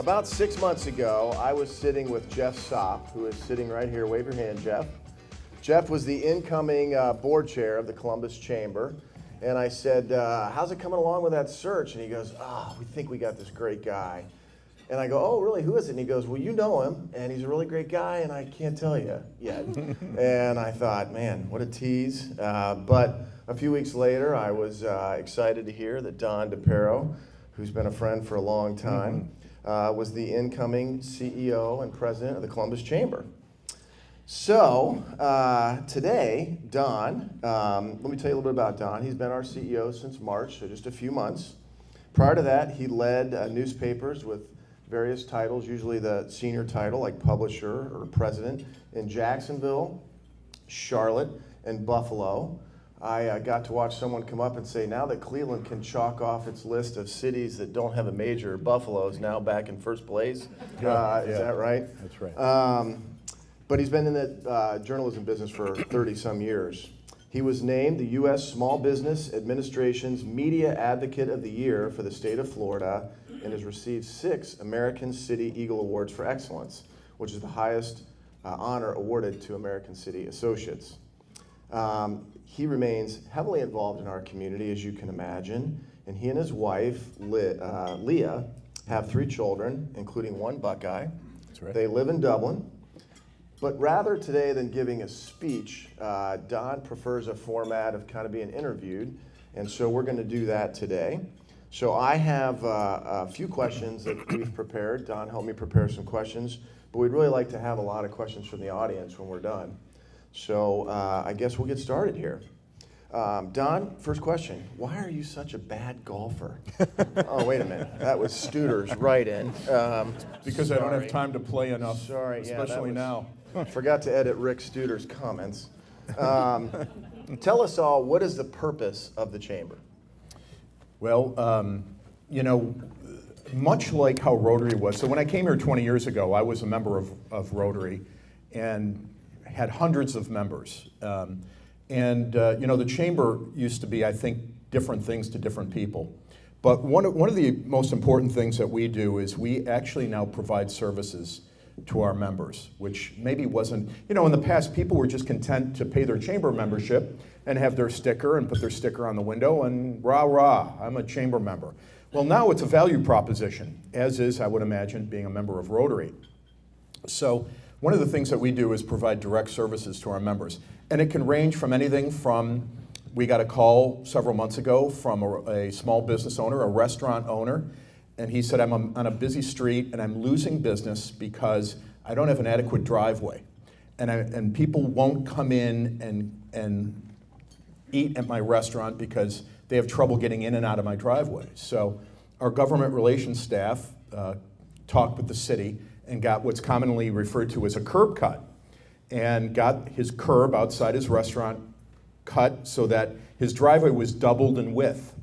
About 6 months ago, I was sitting with Jeff Sopp, who is sitting right here. Wave your hand, Jeff. Jeff was the incoming board chair of the Columbus Chamber. And I said, how's it coming along with that search? And he goes, we think we got this great guy. And I go, oh, really, who is it? And he goes, well, you know him, and he's a really great guy, and I can't tell you yet. And I thought, man, what a tease. But a few weeks later, I was excited to hear that Don DePero, who's been a friend for a long time, was the incoming CEO and president of the Columbus Chamber. So today, Don, let me tell you a little bit about Don. He's been our CEO since March, so just a few months. Prior to that, he led newspapers with various titles, usually the senior title like publisher or president, in Jacksonville, Charlotte, and Buffalo. I got to watch someone come up and say, now that Cleveland can chalk off its list of cities that don't have a major, Buffalo is now back in first place. Is that right? That's right. But he's been in the journalism business for 30-some years. He was named the U.S. Small Business Administration's Media Advocate of the Year for the state of Florida and has received 6 American City Eagle Awards for Excellence, which is the highest honor awarded to American City associates. He remains heavily involved in our community, as you can imagine, and he and his wife, Leah, have 3 children, including 1 Buckeye. That's right. They live in Dublin. But rather today than giving a speech, Don prefers a format of kind of being interviewed, and so we're going to do that today. So I have a few questions that we've prepared. Don helped me prepare some questions, but we'd really like to have a lot of questions from the audience when we're done. So I guess we'll get started here. Don, first question. Why are you such a bad golfer? Oh, wait a minute. That was Studer's right in. Because I don't have time to play enough, Sorry, especially now. Forgot to edit Rick Studer's comments. Tell us all, what is the purpose of the Chamber? Well, you know, much like how Rotary was, so when I came here 20 years ago, I was a member of Rotary and had hundreds of members. You know, the Chamber used to be, I think, different things to different people. But one of the most important things that we do is we actually now provide services to our members, which maybe wasn't, you know, in the past people were just content to pay their Chamber membership and have their sticker and put their sticker on the window and rah, rah, I'm a Chamber member. Well, now it's a value proposition, as is, I would imagine, being a member of Rotary. So one of the things that we do is provide direct services to our members. And it can range from anything from, we got a call several months ago from a small business owner, a restaurant owner, and he said, I'm on a busy street and I'm losing business because I don't have an adequate driveway. And people won't come in and eat at my restaurant because they have trouble getting in and out of my driveway. So our government relations staff talked with the city and got what's commonly referred to as a curb cut, and got his curb outside his restaurant cut so that his driveway was doubled in width.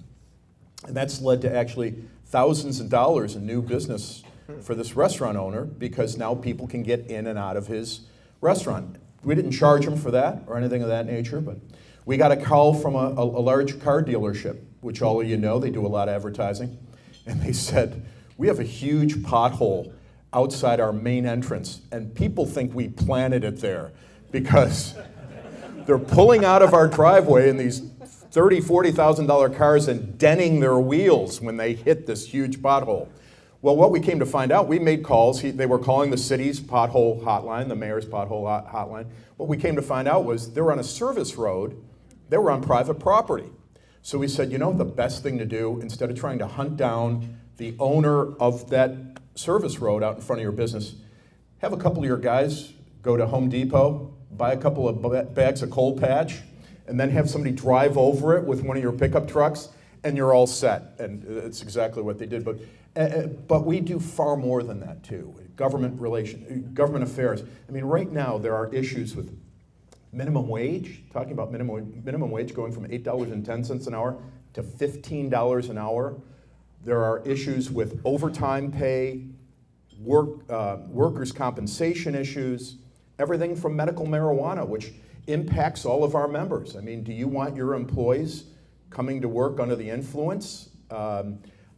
And that's led to actually thousands of dollars in new business for this restaurant owner because now people can get in and out of his restaurant. We didn't charge him for that or anything of that nature, but we got a call from a large car dealership, which all of you know, they do a lot of advertising, and they said, we have a huge pothole outside our main entrance, and people think we planted it there because they're pulling out of our driveway in these $30,000, $40,000 cars and denting their wheels when they hit this huge pothole. Well, what we came to find out, we made calls. They were calling the city's pothole hotline, the mayor's pothole hotline. What we came to find out was they were on a service road. They were on private property. So we said, you know, the best thing to do, instead of trying to hunt down the owner of that service road out in front of your business, have a couple of your guys go to Home Depot, buy a couple of bags of cold patch, and then have somebody drive over it with one of your pickup trucks, and you're all set. And it's exactly what they did. But we do far more than that too. Government affairs. I mean, right now there are issues with minimum wage, talking about minimum wage going from $8.10 an hour to $15 an hour. There are issues with overtime pay, workers' compensation issues, everything from medical marijuana, which impacts all of our members. I mean, do you want your employees coming to work under the influence?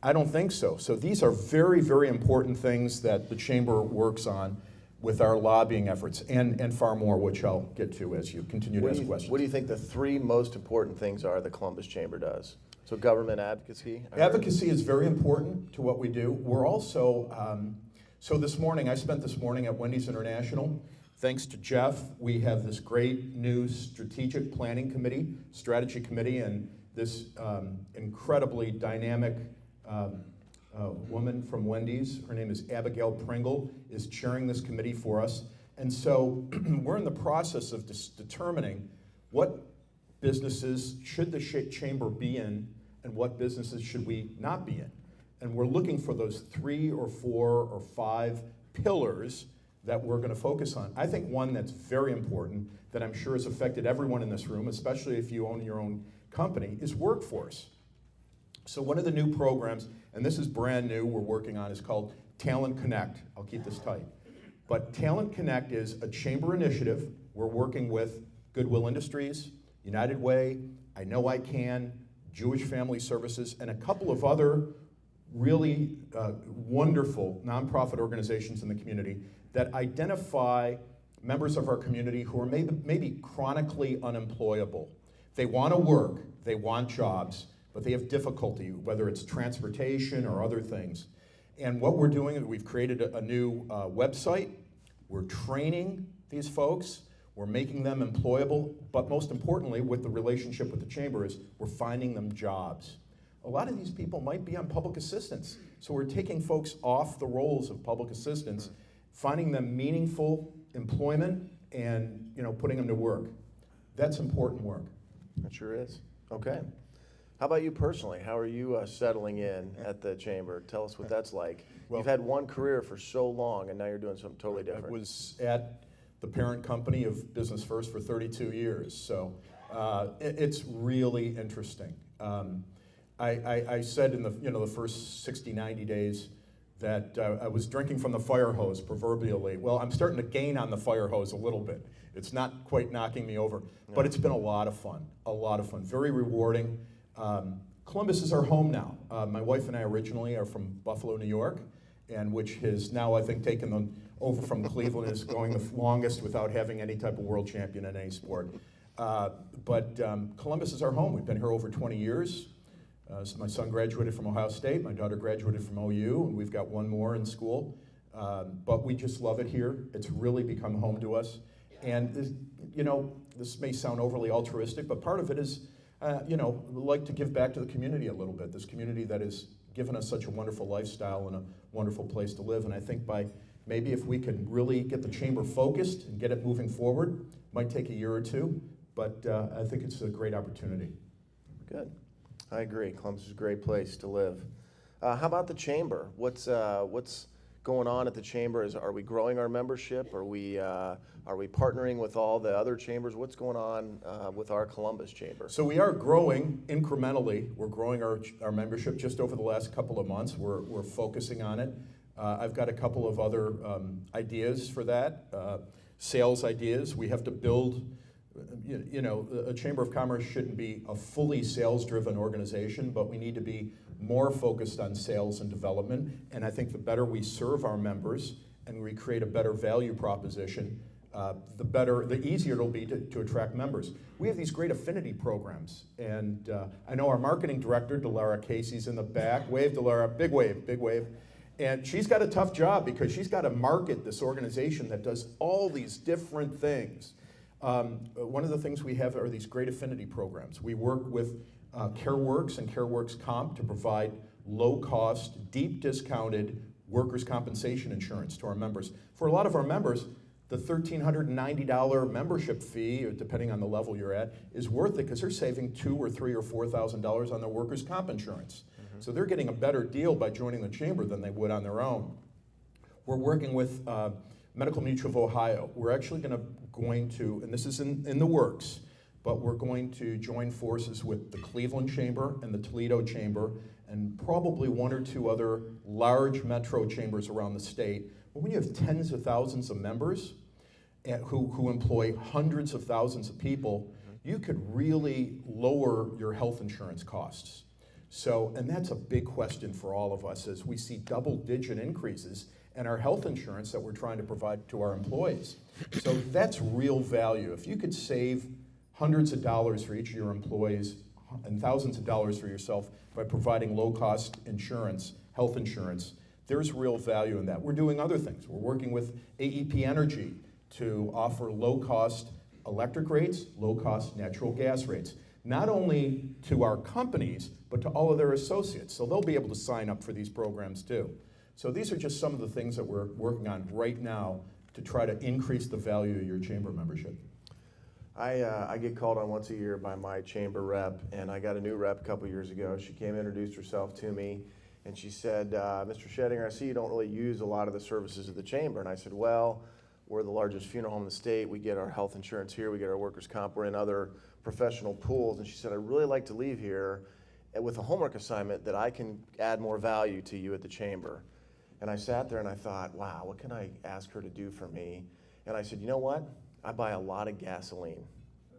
I don't think so. So these are very, very important things that the Chamber works on with our lobbying efforts, and far more, which I'll get to as you continue to ask questions. What do you think the three most important things are the Columbus Chamber does? So government advocacy? Advocacy is very important to what we do. We're also, so this morning, I spent this morning at Wendy's International. Thanks to Jeff, we have this great new strategic planning committee, strategy committee, and this incredibly dynamic woman from Wendy's, her name is Abigail Pringle, is chairing this committee for us. And so we're in the process of determining what businesses should the Chamber be in and what businesses should we not be in. And we're looking for those 3 or 4 or 5 pillars that we're going to focus on. I think one that's very important that I'm sure has affected everyone in this room, especially if you own your own company, is workforce. So one of the new programs, and this is brand new, we're working on, is called Talent Connect. I'll keep this tight. But Talent Connect is a chamber initiative. We're working with Goodwill Industries, United Way, I Know I Can, Jewish Family Services, and a couple of other really wonderful nonprofit organizations in the community that identify members of our community who are maybe chronically unemployable. They want to work, they want jobs, but they have difficulty, whether it's transportation or other things. And what we're doing is we've created a new website. We're training these folks. We're making them employable. But most importantly, with the relationship with the Chamber, is we're finding them jobs. A lot of these people might be on public assistance. So we're taking folks off the rolls of public assistance, finding them meaningful employment, and putting them to work. That's important work. That sure is. Okay. How about you personally? How are you settling in at the Chamber? Tell us what that's like. Well, you've had one career for so long, and now you're doing something totally different. I was at the parent company of Business First for 32 years, so it's really interesting. I said in the first 60, 90 days that I was drinking from the fire hose, proverbially. Well, I'm starting to gain on the fire hose a little bit. It's not quite knocking me over, but it's been a lot of fun, very rewarding. Columbus is our home now. My wife and I originally are from Buffalo, New York, and which has now, I think, taken them over from Cleveland, is going the longest without having any type of world champion in any sport. But Columbus is our home. We've been here over 20 years. So my son graduated from Ohio State, my daughter graduated from OU, and we've got one more in school. But we just love it here. It's really become home to us. And this may sound overly altruistic, but part of it is we like to give back to the community a little bit, this community that has given us such a wonderful lifestyle and a wonderful place to live. And I think maybe if we can really get the Chamber focused and get it moving forward, might take a year or two, but I think it's a great opportunity. Good. I agree. Columbus is a great place to live. How about the Chamber? What's going on at the Chamber? Are we growing our membership? Are we partnering with all the other chambers? What's going on with our Columbus Chamber? So we are growing incrementally. We're growing our membership just over the last couple of months. We're focusing on it. I've got a couple of other ideas for that, sales ideas. We have to build. A Chamber of Commerce shouldn't be a fully sales-driven organization, but we need to be more focused on sales and development. And I think the better we serve our members and we create a better value proposition, the easier it'll be to attract members. We have these great affinity programs, and I know our marketing director, Delara Casey's in the back. Wave, Delara, big wave, big wave. And she's got a tough job because she's got to market this organization that does all these different things. One of the things we have are these great affinity programs. We work with CareWorks and CareWorks Comp to provide low-cost, deep discounted workers' compensation insurance to our members. For a lot of our members, the $1,390 membership fee, or depending on the level you're at, is worth it because they're saving $2,000 or $3,000 or $4,000 on their workers' comp insurance. Mm-hmm. So they're getting a better deal by joining the Chamber than they would on their own. We're working with Medical Mutual of Ohio. We're actually going to, and this is in the works, but we're going to join forces with the Cleveland Chamber and the Toledo Chamber and probably one or two other large metro chambers around the state. But when you have tens of thousands of members who employ hundreds of thousands of people, you could really lower your health insurance costs. So, and that's a big question for all of us as we see double-digit increases in our health insurance that we're trying to provide to our employees. So that's real value. If you could save hundreds of dollars for each of your employees and thousands of dollars for yourself by providing low-cost insurance, health insurance, there's real value in that. We're doing other things. We're working with AEP Energy to offer low-cost electric rates, low-cost natural gas rates, not only to our companies, but to all of their associates. So they'll be able to sign up for these programs too. So these are just some of the things that we're working on right now to try to increase the value of your chamber membership. I get called on once a year by my chamber rep, and I got a new rep a couple years ago. She came and introduced herself to me, and she said, Mr. Schoedinger, I see you don't really use a lot of the services of the chamber. And I said, well, we're the largest funeral home in the state. We get our health insurance here. We get our workers' comp. We're in other professional pools. And she said, I'd really like to leave here with a homework assignment that I can add more value to you at the chamber. And I sat there and I thought, wow, what can I ask her to do for me? And I said, you know what? I buy a lot of gasoline.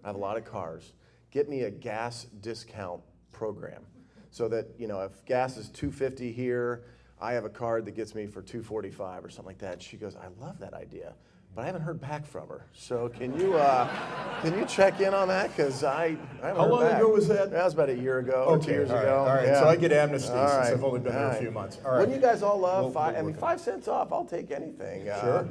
I have a lot of cars. Get me a gas discount program so that, you know, if gas is $2.50 here, I have a card that gets me for $2.45 or something like that. And she goes, I love that idea, but I haven't heard back from her. So can you check in on that? Because I haven't heard back. How long ago was that? That was about a year ago or 2 years ago. All right. Yeah. So I get amnesty All since right. I've only been there a few months. All right. Wouldn't you guys all love We'll work on 5 cents off? I'll take anything. Sure.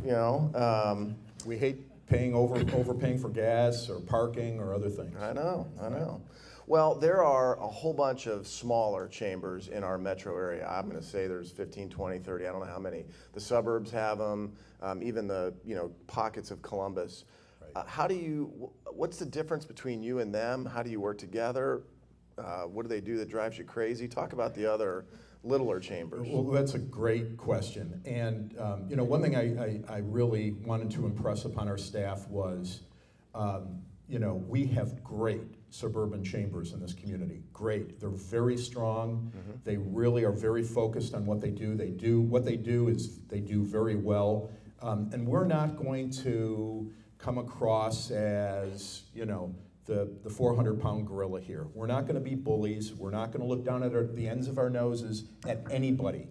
You know. We hate overpaying for gas or parking or other things. I know. Well, there are a whole bunch of smaller chambers in our metro area. I'm going to say there's 15, 20, 30, I don't know how many. The suburbs have them, even the pockets of Columbus. Right. What's the difference between you and them? How do you work together? What do they do that drives you crazy? Talk about the other littler chambers. Well, that's a great question. And one thing I really wanted to impress upon our staff was, we have great suburban chambers in this community. Great. They're very strong. Mm-hmm. They really are very focused on what they do. They do very well. And we're not going to come across as, the 400-pound gorilla here. We're not going to be bullies. We're not going to look down at the ends of our noses at anybody.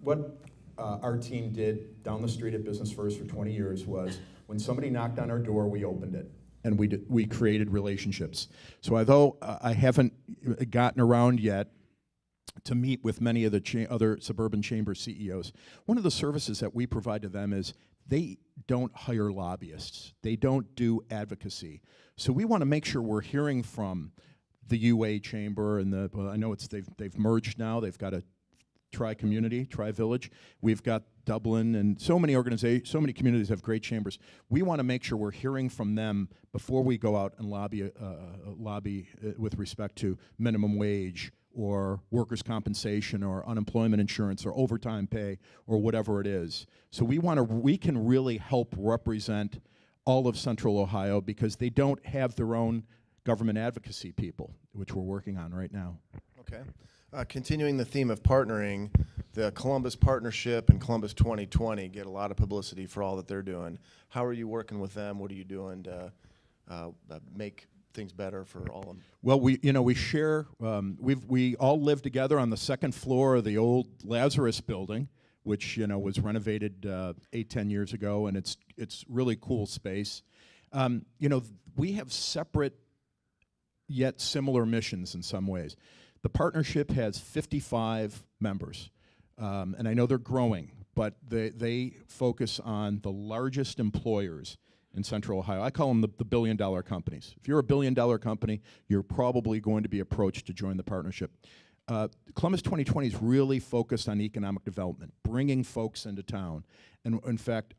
What our team did down the street at Business First for 20 years was when somebody knocked on our door, we opened it. And we created relationships. So although I haven't gotten around yet to meet with many of the other suburban chamber CEOs, one of the services that we provide to them is they don't hire lobbyists. They don't do advocacy. So we want to make sure we're hearing from the UA chamber and I know they've merged now. They've got a tri-community, tri-village. We've got Dublin and so many communities have great chambers. We want to make sure we're hearing from them before we go out and lobby with respect to minimum wage or workers' compensation or unemployment insurance or overtime pay or whatever it is. So we can really help represent all of Central Ohio because they don't have their own government advocacy people, which we're working on right now. Okay. Continuing the theme of partnering, the Columbus Partnership and Columbus 2020 get a lot of publicity for all that they're doing. How are you working with them? What are you doing to make things better for all of them? Well, we share. We all live together on the second floor of the old Lazarus building, which was renovated 8-10 years ago, and it's really cool space. We have separate yet similar missions in some ways. The partnership has 55 members, and I know they're growing, but they focus on the largest employers in Central Ohio. I call them the billion-dollar companies. If you're a billion-dollar company, you're probably going to be approached to join the partnership. Columbus 2020 is really focused on economic development, bringing folks into town. And in fact,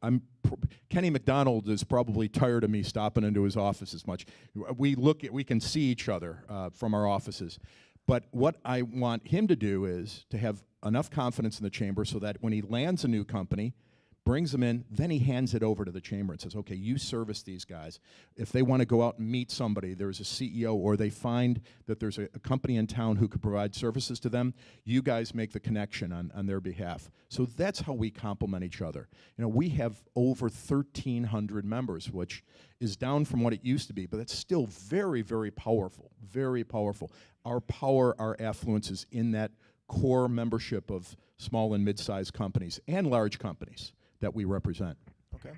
Kenny McDonald is probably tired of me stopping into his office as much. We can see each other from our offices. But what I want him to do is to have enough confidence in the chamber so that when he lands a new company, brings them in, then he hands it over to the chamber and says, okay, you service these guys. If they want to go out and meet somebody, there's a CEO, or they find that there's a company in town who could provide services to them, you guys make the connection on their behalf. So that's how we complement each other. You know, we have over 1,300 members, which is down from what it used to be, but it's still very, very powerful, very powerful. Our power, our affluence is in that core membership of small and mid-sized companies and large companies that we represent. Okay.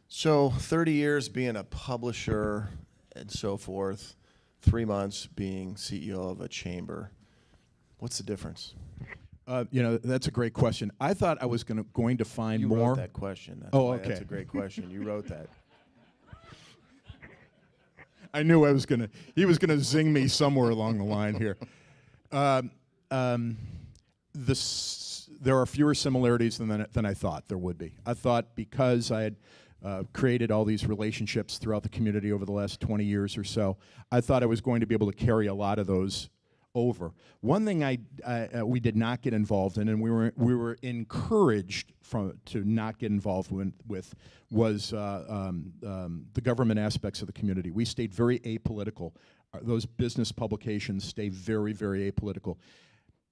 So 30 years being a publisher and so forth, 3 months being CEO of a chamber. What's the difference? You know, that's a great question. I thought I was going to find more. You wrote that question. That's Oh, why okay. That's a great question. You wrote that. I knew he was gonna zing me somewhere along the line here. There are fewer similarities than I thought there would be. I thought because I had created all these relationships throughout the community over the last 20 years or so, I thought I was going to be able to carry a lot of those over. One thing we did not get involved in, and we were encouraged to not get involved with was the government aspects of the community. We stayed very apolitical. Those business publications stay very, very apolitical.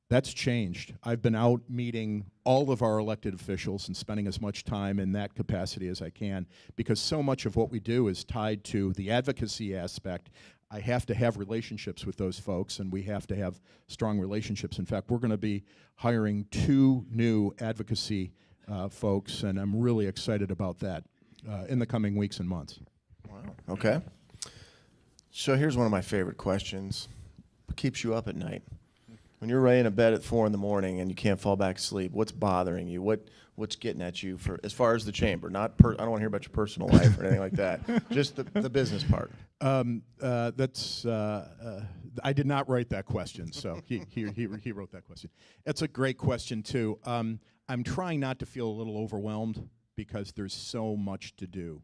That's changed. I've been out meeting all of our elected officials and spending as much time in that capacity as I can, because so much of what we do is tied to the advocacy aspect. I have to have relationships with those folks, and we have to have strong relationships. In fact, we're going to be hiring 2 new advocacy folks, and I'm really excited about that in the coming weeks and months. Wow. Okay. So here's one of my favorite questions. What keeps you up at night? When you're laying in bed at 4 in the morning and you can't fall back asleep, what's bothering you? What's getting at you for as far as the chamber? Not I don't want to hear about your personal life or anything like that. Just the business part. I did not write that question, so he wrote that question. It's a great question too. I'm trying not to feel a little overwhelmed because there's so much to do.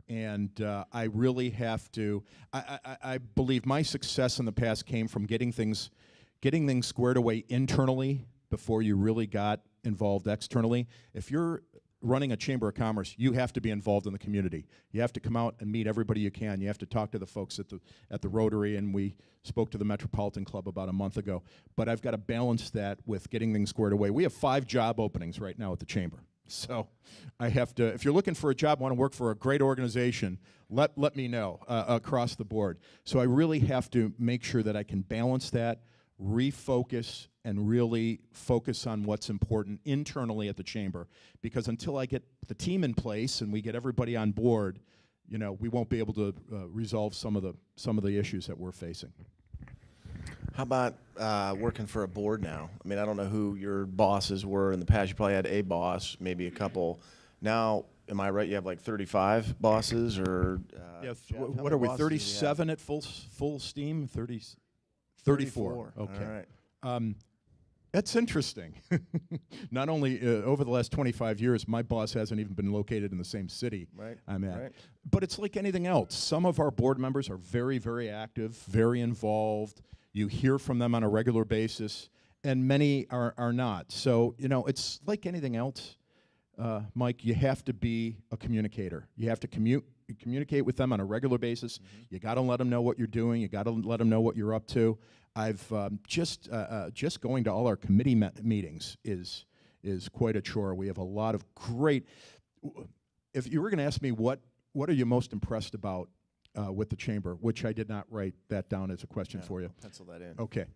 And I really have to, I believe my success in the past came from getting things squared away internally before you really got involved externally. If you're running a Chamber of Commerce, you have to be involved in the community. You have to come out and meet everybody you can. You have to talk to the folks at the Rotary, and we spoke to the Metropolitan Club about a month ago. But I've got to balance that with getting things squared away. We have 5 job openings right now at the Chamber. So I have to, if you're looking for a job, want to work for a great organization, let me know across the board. So I really have to make sure that I can balance that, refocus, and really focus on what's important internally at the chamber, because until I get the team in place and we get everybody on board, you know, we won't be able to resolve some of the issues that we're facing. How about working for a board now? I mean, I don't know who your bosses were in the past. You probably had a boss, maybe a couple. Now, am I right? You have like 35 bosses, or yeah. Jeff, What are we? 37 at full steam? 34. Okay. All right. That's interesting. Not only over the last 25 years, my boss hasn't even been located in the same city I'm at. Right. But it's like anything else. Some of our board members are very, very active, very involved. You hear from them on a regular basis, and many are not. So, you know, it's like anything else, Mike. You have to be a communicator. You have to communicate with them on a regular basis. Mm-hmm. You got to let them know what you're doing. You got to let them know what you're up to. I've just going to all our committee meetings is quite a chore. We have a lot of great. If you were going to ask me what are you most impressed about with the chamber, which I did not write that down as a question for you. Pencil that in. Okay.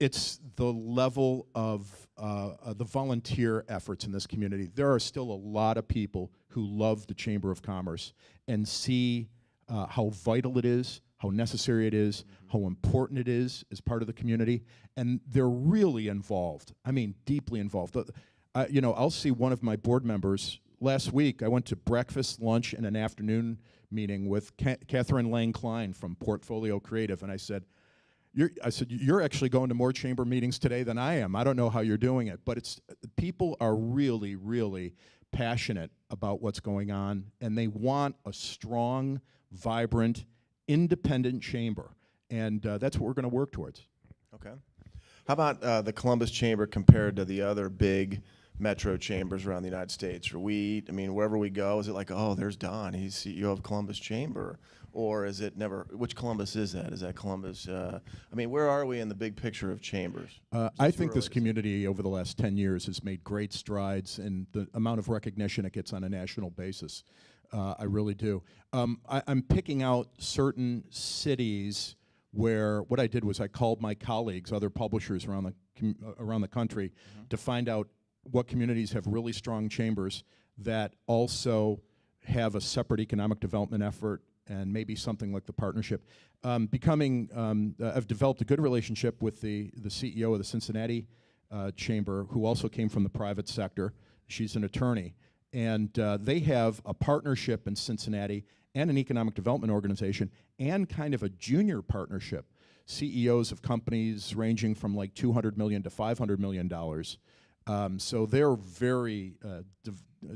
It's the level of the volunteer efforts in this community. There are still a lot of people who love the Chamber of Commerce and see how vital it is, how necessary it is, how important it is as part of the community, and they're really involved. I mean, deeply involved. You know, I'll see one of my board members. Last week, I went to breakfast, lunch, and an afternoon meeting with Catherine Lang Klein from Portfolio Creative, and I said, you're actually going to more chamber meetings today than I am. I don't know how you're doing it, but people are really, really passionate about what's going on, and they want a strong, vibrant, independent chamber, and that's what we're going to work towards. Okay. How about the Columbus Chamber compared to the other big metro chambers around the United States? Or I mean, wherever we go, is it like, oh, there's Don, he's CEO of Columbus Chamber? Or is it never, which Columbus is that? Is that Columbus, I mean, where are we in the big picture of chambers? I think this community over the last 10 years has made great strides in the amount of recognition it gets on a national basis. I really do. I'm picking out certain cities where what I did was I called my colleagues, other publishers around the country, to find out what communities have really strong chambers that also have a separate economic development effort and maybe something like the partnership. I've developed a good relationship with the CEO of the Cincinnati Chamber, who also came from the private sector. She's an attorney. And they have a partnership in Cincinnati and an economic development organization and kind of a junior partnership. CEOs of companies ranging from like $200 million to $500 million. So they're very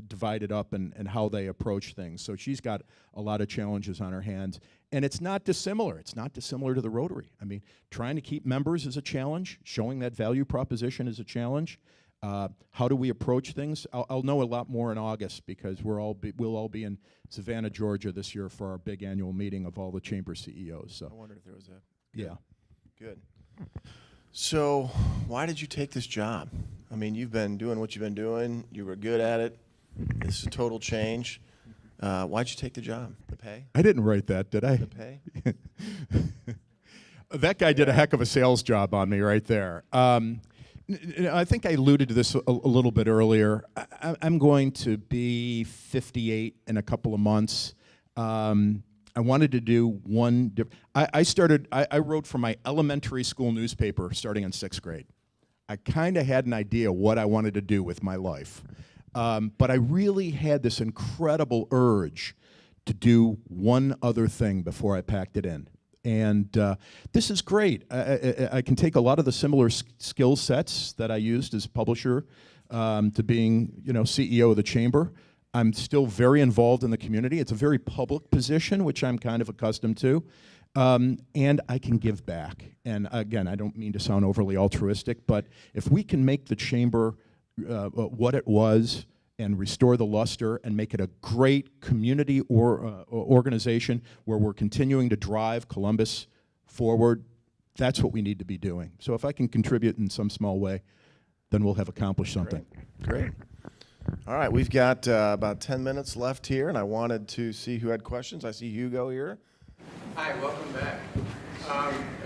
divided up in how they approach things. So she's got a lot of challenges on her hands. And it's not dissimilar. It's not dissimilar to the Rotary. I mean, trying to keep members is a challenge. Showing that value proposition is a challenge. How do we approach things? I'll know a lot more in August because we'll all be in Savannah, Georgia this year for our big annual meeting of all the chamber CEOs. So I wonder if there was a... Yeah. Good. So why did you take this job? I mean, you've been doing what you've been doing. You were good at it. This is a total change. Why'd you take the job? The pay? I didn't write that, did I? The pay? That guy did a heck of a sales job on me right there. I think I alluded to this a little bit earlier. I'm going to be 58 in a couple of months. I wanted to do one. I wrote for my elementary school newspaper starting in 6th grade. I kind of had an idea what I wanted to do with my life. But I really had this incredible urge to do one other thing before I packed it in. And this is great. I can take a lot of the similar skill sets that I used as publisher to being, CEO of the chamber. I'm still very involved in the community. It's a very public position, which I'm kind of accustomed to. And I can give back. And again, I don't mean to sound overly altruistic, but if we can make the chamber what it was and restore the luster and make it a great community organization where we're continuing to drive Columbus forward, that's what we need to be doing. So if I can contribute in some small way, then we'll have accomplished something. Great. All right, we've got about 10 minutes left here, and I wanted to see who had questions. I see Hugo here. Hi, welcome back.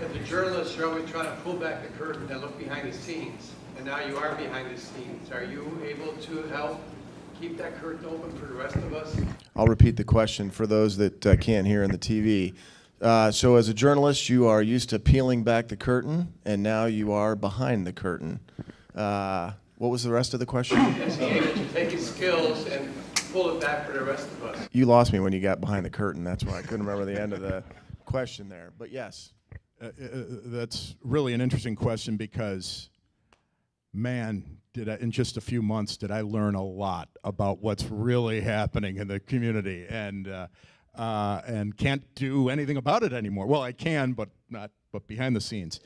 As a journalist, you're always trying to pull back the curtain and look behind the scenes, and now you are behind the scenes. Are you able to help keep that curtain open for the rest of us? I'll repeat the question for those that can't hear on the TV. So as a journalist, you are used to peeling back the curtain, and now you are behind the curtain. What was the rest of the question? Is he able to take his skills and pull it back for the rest of us? You lost me when you got behind the curtain. That's why I couldn't remember the end of the question there. But yes. That's really an interesting question because, man, in just a few months, did I learn a lot about what's really happening in the community and can't do anything about it anymore. Well, I can, but behind the scenes.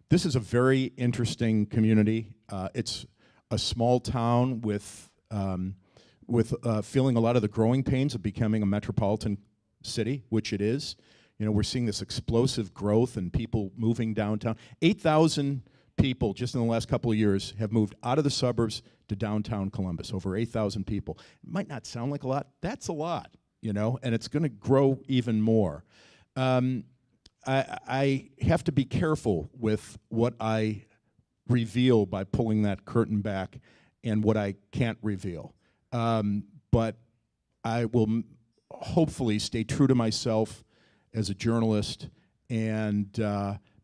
This is a very interesting community. It's a small town with feeling a lot of the growing pains of becoming a metropolitan city, which it is. We're seeing this explosive growth and people moving downtown. 8,000 people just in the last couple of years have moved out of the suburbs to downtown Columbus, over 8,000 people. It might not sound like a lot. That's a lot, and it's going to grow even more. I have to be careful with what I reveal by pulling that curtain back and what I can't reveal. But I will hopefully stay true to myself as a journalist and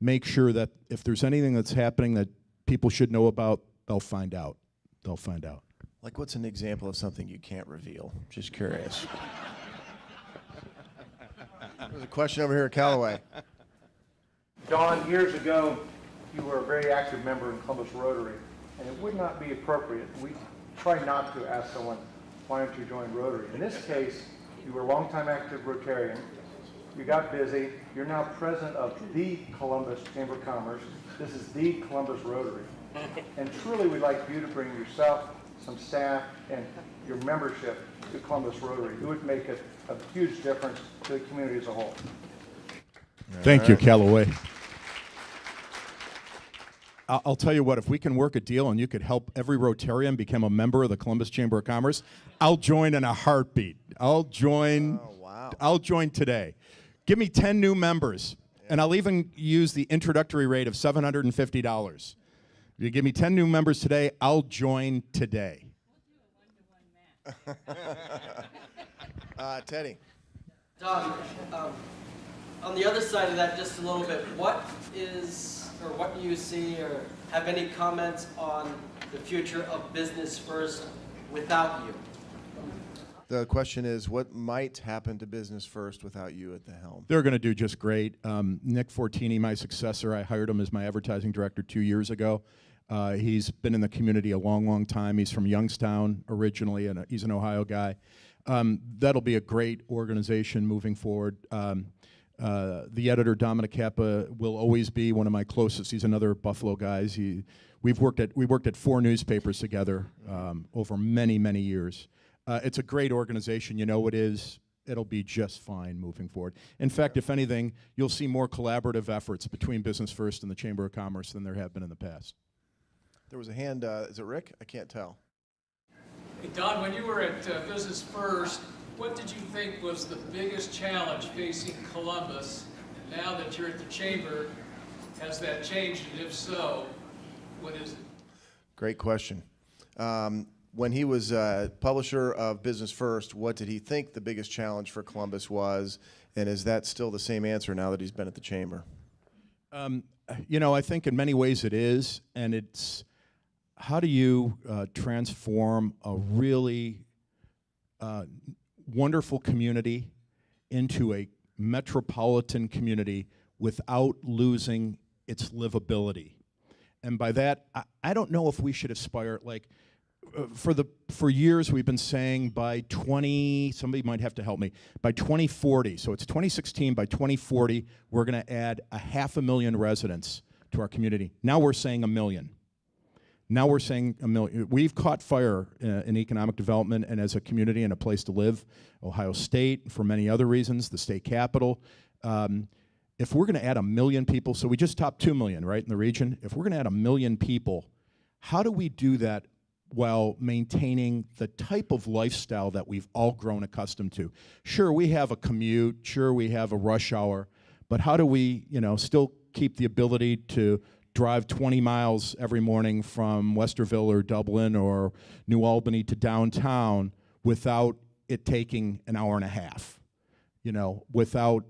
make sure that if there's anything that's happening that people should know about, they'll find out. They'll find out. Like what's an example of something you can't reveal? Just curious. There's a question over here at Callaway. Don, years ago, you were a very active member in ColumbusRotary, and it would not be appropriate. We try not to ask someone, why don't you join Rotary? In this case, you were a longtime active Rotarian. You got busy. You're now president of the Columbus Chamber of Commerce. This is the ColumbusRotary. And truly, we'd like you to bring yourself, some staff, and your membership to Columbus Rotary. It would make a huge difference to the community as a whole. Thank you, Callaway. I'll tell you what, if we can work a deal and you could help every Rotarian become a member of the Columbus Chamber of Commerce, I'll join in a heartbeat. I'll join. Oh, wow. I'll join today. Give me 10 new members, and I'll even use the introductory rate of $750. If you give me 10 new members today, I'll join today. Teddy. Don, on the other side of that, just a little bit, what do you see or have any comments on the future of Business First without you? The question is, what might happen to Business First without you at the helm? They're going to do just great. Nick Fortini, my successor, I hired him as my advertising director 2 years ago. He's been in the community a long, long time. He's from Youngstown originally, and he's an Ohio guy. That'll be a great organization moving forward. The editor, Dominic Kappa, will always be one of my closest. He's another Buffalo guy. We worked at 4 newspapers together over many, many years. It's a great organization. You know it is. It'll be just fine moving forward. In fact, if anything, you'll see more collaborative efforts between Business First and the Chamber of Commerce than there have been in the past. There was a hand. Is it Rick? I can't tell. Hey, Don, when you were at Business First, what did you think was the biggest challenge facing Columbus? And now that you're at the Chamber, has that changed? And if so, what is it? Great question. When he was publisher of Business First, what did he think the biggest challenge for Columbus was? And is that still the same answer now that he's been at the Chamber? You know, I think in many ways it is, and it's how do you transform a really wonderful community into a metropolitan community without losing its livability? And by that, I don't know if we should aspire, like, for years we've been saying by somebody might have to help me, by 2040, so it's 2016, by 2040, we're going to add 500,000 residents to our community. Now we're saying 1 million. Now we're saying 1 million. We've caught fire in economic development and as a community and a place to live. Ohio State, for many other reasons, the state capital. If we're going to add 1 million people, so we just topped 2 million, right, in the region. If we're going to add 1 million people, how do we do that while maintaining the type of lifestyle that we've all grown accustomed to? Sure, we have a commute. Sure, we have a rush hour. But how do we, still keep the ability to drive 20 miles every morning from Westerville or Dublin or New Albany to downtown without it taking an hour and a half? Without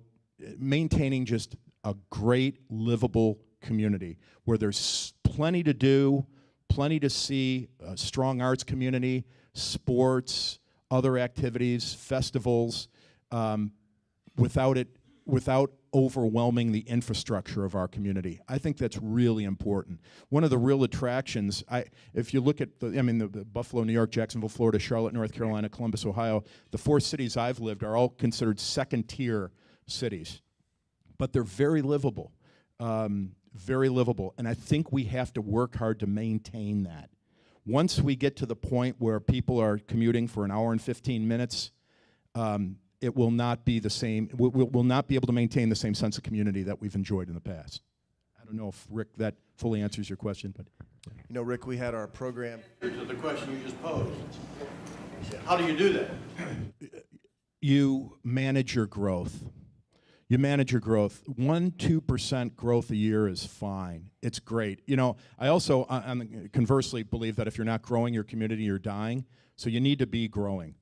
maintaining just a great, livable community where there's plenty to do, plenty to see, a strong arts community, sports, other activities, festivals, without overwhelming the infrastructure of our community. I think that's really important. One of the real attractions, if you look at the Buffalo, New York, Jacksonville, Florida, Charlotte, North Carolina, Columbus, Ohio, the 4 cities I've lived are all considered second-tier cities, but they're very livable. Very livable, and I think we have to work hard to maintain that. Once we get to the point where people are commuting for 1 hour and 15 minutes, it will not be the same. We'll not be able to maintain the same sense of community that we've enjoyed in the past. I don't know if, Rick, that fully answers your question, but. Rick, we had our program. To the question you just posed. How do you do that? You manage your growth. You manage your growth. 1-2% growth a year is fine. It's great. I also conversely believe that if you're not growing your community, you're dying. So you need to be growing,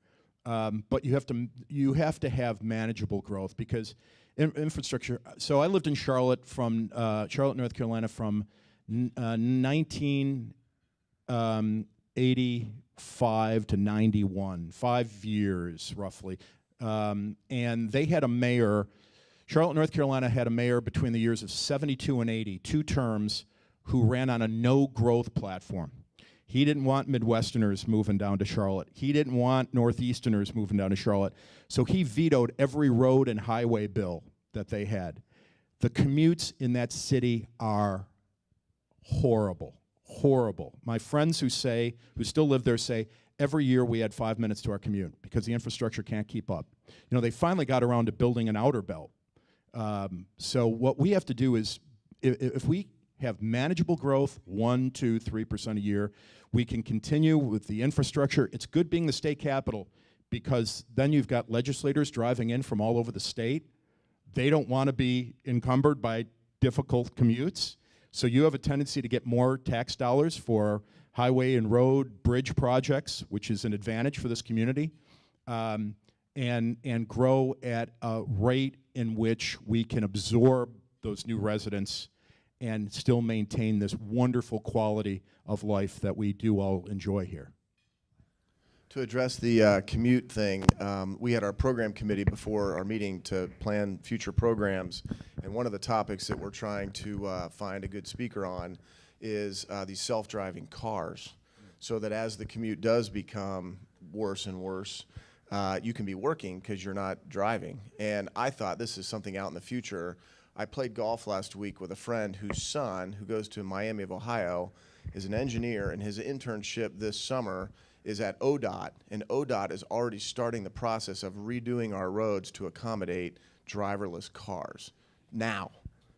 but you have to have manageable growth because infrastructure. So I lived in Charlotte North Carolina, from 1985 to 91, 5 years roughly, and they had a mayor. Charlotte, North Carolina had a mayor between the years of 72 and 80, 2 terms, who ran on a no-growth platform. He didn't want Midwesterners moving down to Charlotte. He didn't want Northeasterners moving down to Charlotte. So he vetoed every road and highway bill that they had. The commutes in that city are horrible, horrible. My friends who still live there say, every year we add 5 minutes to our commute because the infrastructure can't keep up. You know, they finally got around to building an outer belt. So what we have to do is, if we have manageable growth, 1%, 2%, 3% a year, we can continue with the infrastructure. It's good being the state capital because then you've got legislators driving in from all over the state. They don't want to be encumbered by difficult commutes. So you have a tendency to get more tax dollars for highway and road bridge projects, which is an advantage for this community, and grow at a rate in which we can absorb those new residents and still maintain this wonderful quality of life that we do all enjoy here. To address the commute thing, we had our program committee before our meeting to plan future programs, and one of the topics that we're trying to find a good speaker on is these self-driving cars, so that as the commute does become worse and worse, you can be working because you're not driving. And I thought this is something out in the future. I played golf last week with a friend whose son, who goes to Miami of Ohio, is an engineer, and his internship this summer is at ODOT, and ODOT is already starting the process of redoing our roads to accommodate driverless cars now.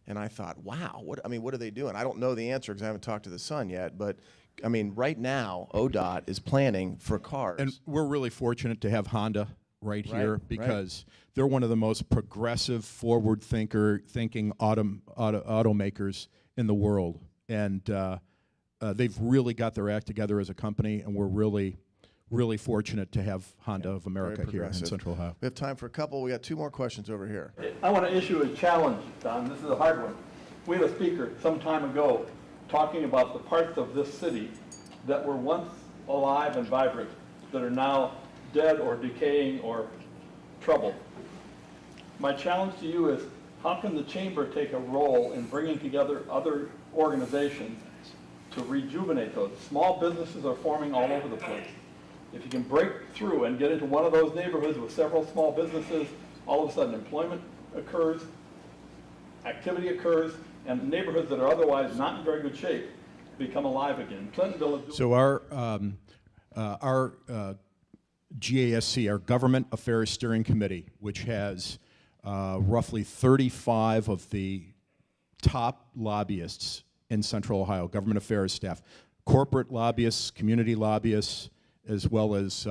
And I thought, wow, what are they doing? I don't know the answer because I haven't talked to the son yet, but I mean, right now, ODOT is planning for cars. And we're really fortunate to have Honda right here because they're one of the most progressive, forward-thinking automakers in the world. And they've really got their act together as a company, and we're really, really fortunate to have Honda of America here in Central Ohio. We have time for a couple. We got 2 more questions over here. I want to issue a challenge, Don. This is a hard one. We had a speaker some time ago talking about the parts of this city that were once alive and vibrant that are now dead or decaying or troubled. My challenge to you is, how can the chamber take a role in bringing together other organizations to rejuvenate those? Small businesses are forming all over the place. If you can break through and get into one of those neighborhoods with several small businesses, all of a sudden employment occurs, activity occurs, and the neighborhoods that are otherwise not in very good shape become alive again. Clintonville is doing. So our GASC, our Government Affairs Steering Committee, which has roughly 35 of the top lobbyists in Central Ohio, government affairs staff, corporate lobbyists, community lobbyists, as well as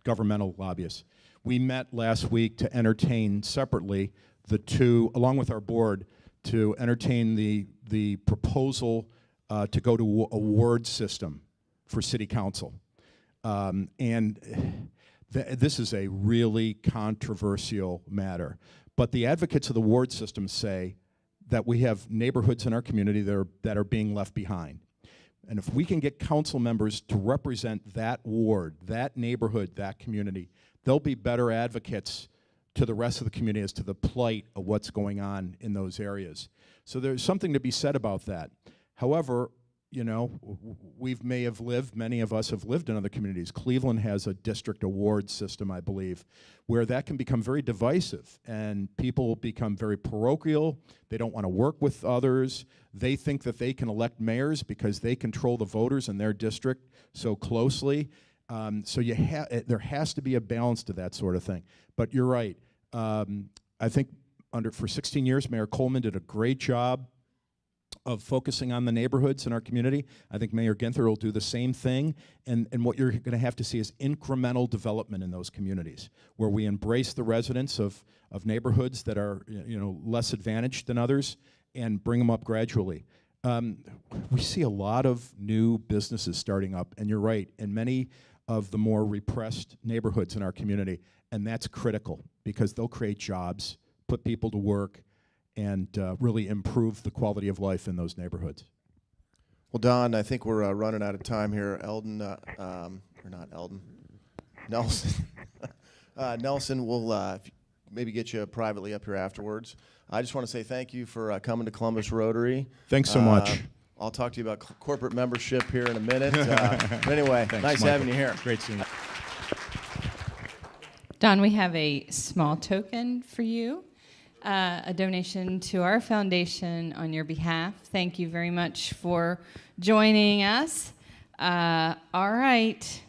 governmental lobbyists. We met last week to entertain separately the 2, along with our board, to entertain the proposal to go to a ward system for city council. This is a really controversial matter. But the advocates of the ward system say that we have neighborhoods in our community that are being left behind. And if we can get council members to represent that ward, that neighborhood, that community, they'll be better advocates to the rest of the community as to the plight of what's going on in those areas. So there's something to be said about that. However, you know, many of us have lived in other communities. Cleveland has a district award system, I believe, where that can become very divisive, and people become very parochial. They don't want to work with others. They think that they can elect mayors because they control the voters in their district so closely. So there has to be a balance to that sort of thing. But you're right. I think for 16 years, Mayor Coleman did a great job of focusing on the neighborhoods in our community. I think Mayor Ginther will do the same thing, and what you're going to have to see is incremental development in those communities, where we embrace the residents of neighborhoods that are less advantaged than others and bring them up gradually. We see a lot of new businesses starting up, and you're right, in many of the more repressed neighborhoods in our community, and that's critical because they'll create jobs, put people to work, and really improve the quality of life in those neighborhoods. Well, Don, I think we're running out of time here. Nelson. Nelson will maybe get you privately up here afterwards. I just want to say thank you for coming to Columbus Rotary. Thanks so much. I'll talk to you about corporate membership here in a minute. But anyway, Thanks, nice Michael. having you here. Great seeing you. Don, we have a small token for you. a donation to our foundation on your behalf. Thank you very much for joining us. All right.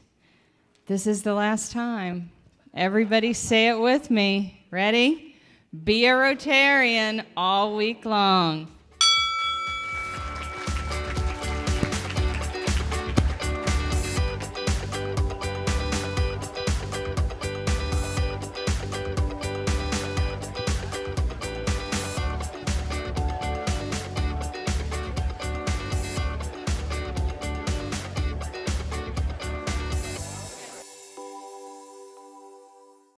This is the last time. Everybody say it with me. Ready? Be a Rotarian all week long.